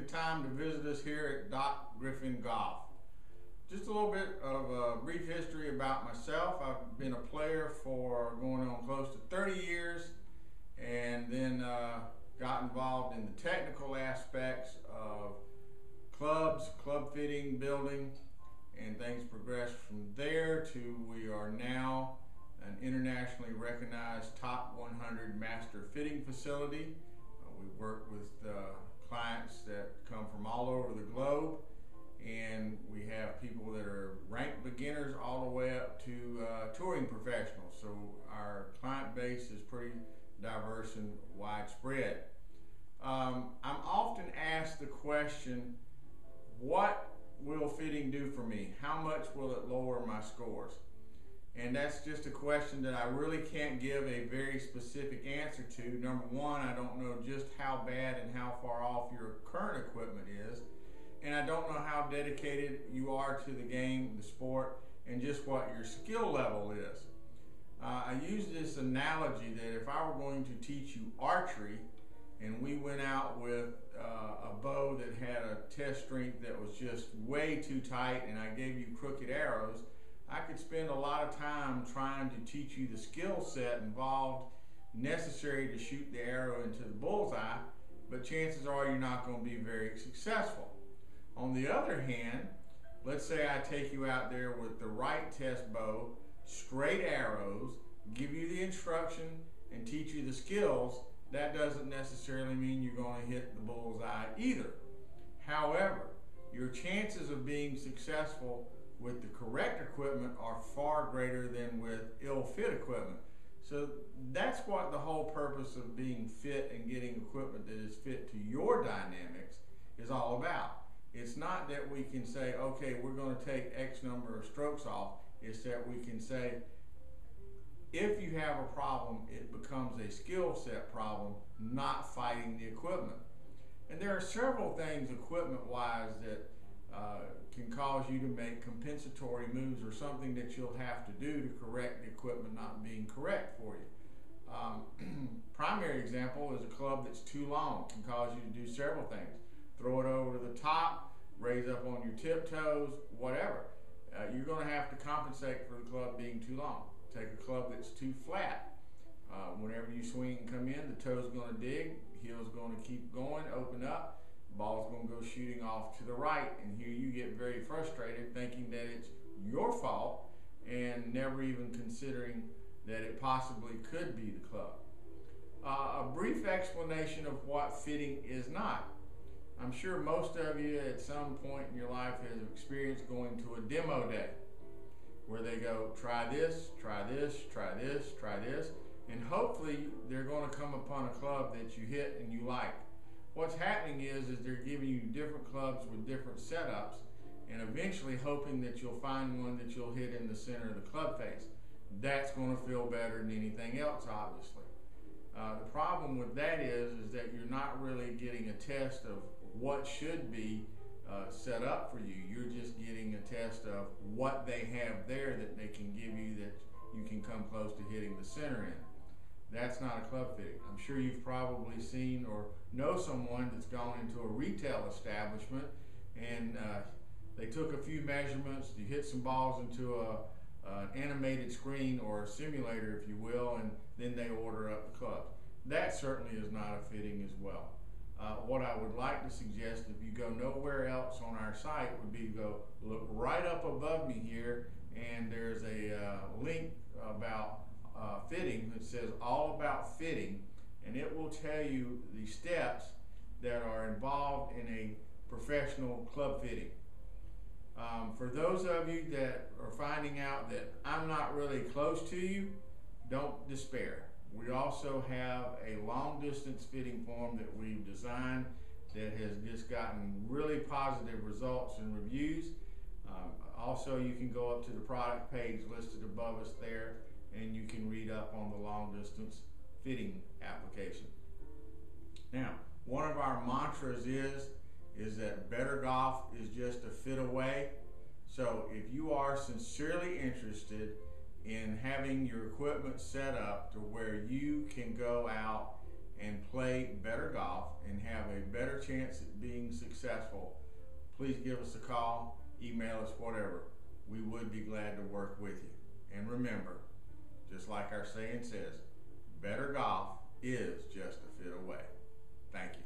the time to visit us here at Doc Griffin Golf. Just a little bit of a brief history about myself. I've been a player for going on close to 30 years, and then got involved in the technical aspects of clubs, club fitting, building, and things progressed from there to we are now an internationally recognized top 100 master fitting facility. We work with clients that come from all over the globe, and we have people that are ranked beginners all the way up to touring professionals. So our client base is pretty diverse and widespread. I'm often asked the question, what will fitting do for me? How much will it lower my scores? And that's just a question that I really can't give a very specific answer to. Number one, I don't know just how bad and how far off your current equipment is. And I don't know how dedicated you are to the game, the sport, and just what your skill level is. I use this analogy that if I were going to teach you archery and we went out with a bow that had a test strength that was just way too tight and I gave you crooked arrows, I could spend a lot of time trying to teach you the skill set involved necessary to shoot the arrow into the bullseye, but chances are you're not going to be very successful. On the other hand, let's say I take you out there with the right test bow, straight arrows, give you the instruction and teach you the skills. That doesn't necessarily mean you're going to hit the bullseye either. However, your chances of being successful with the correct equipment are far greater than with ill-fit equipment. So that's what the whole purpose of being fit and getting equipment that is fit to your dynamics is all about. It's not that we can say, okay, we're going to take X number of strokes off. It's that we can say, if you have a problem, it becomes a skill set problem, not fighting the equipment. And there are several things equipment-wise that can cause you to make compensatory moves or something that you'll have to do to correct the equipment not being correct for you. Primary example is a club that's too long. Can cause you to do several things. Throw it over to the top, raise up on your tiptoes, whatever. You're going to have to compensate for the club being too long. Take a club that's too flat. Whenever you swing and come in, the toe's going to dig, heel's going to keep going, open up, ball's going to go shooting off to the right, and here you get very frustrated thinking that it's your fault and never even considering that it possibly could be the club. A brief explanation of what fitting is not. I'm sure most of you at some point in your life have experienced going to a demo day where they go, try this, try this, try this, try this, and hopefully they're going to come upon a club that you hit and you like. What's happening is they're giving you different clubs with different setups and eventually hoping that you'll find one that you'll hit in the center of the club face. That's going to feel better than anything else, obviously. The problem with that is that you're not really getting a test of what should be set up for you. You're just getting a test of what they have there that they can give you that you can come close to hitting the center in. That's not a club fitting. I'm sure you've probably seen or know someone that's gone into a retail establishment and they took a few measurements, you hit some balls into an animated screen or a simulator, if you will, and then they order up the clubs. That certainly is not a fitting as well. What I would like to suggest, if you go nowhere else on our site, would be to go look right up above me here, and there's a link about fitting that says all about fitting, and it will tell you the steps that are involved in a professional club fitting. For those of you that are finding out that I'm not really close to you, don't despair. We also have a long distance fitting form that we've designed that has just gotten really positive results and reviews. Also, you can go up to the product page listed above us there and you can read up on the long distance fitting application. Now, one of our mantras is that better golf is just a fit away. So if you are sincerely interested in having your equipment set up to where you can go out and play better golf and have a better chance at being successful, please give us a call, email us, whatever. We would be glad to work with you. And remember, just like our saying says, better golf is just a fit away. Thank you.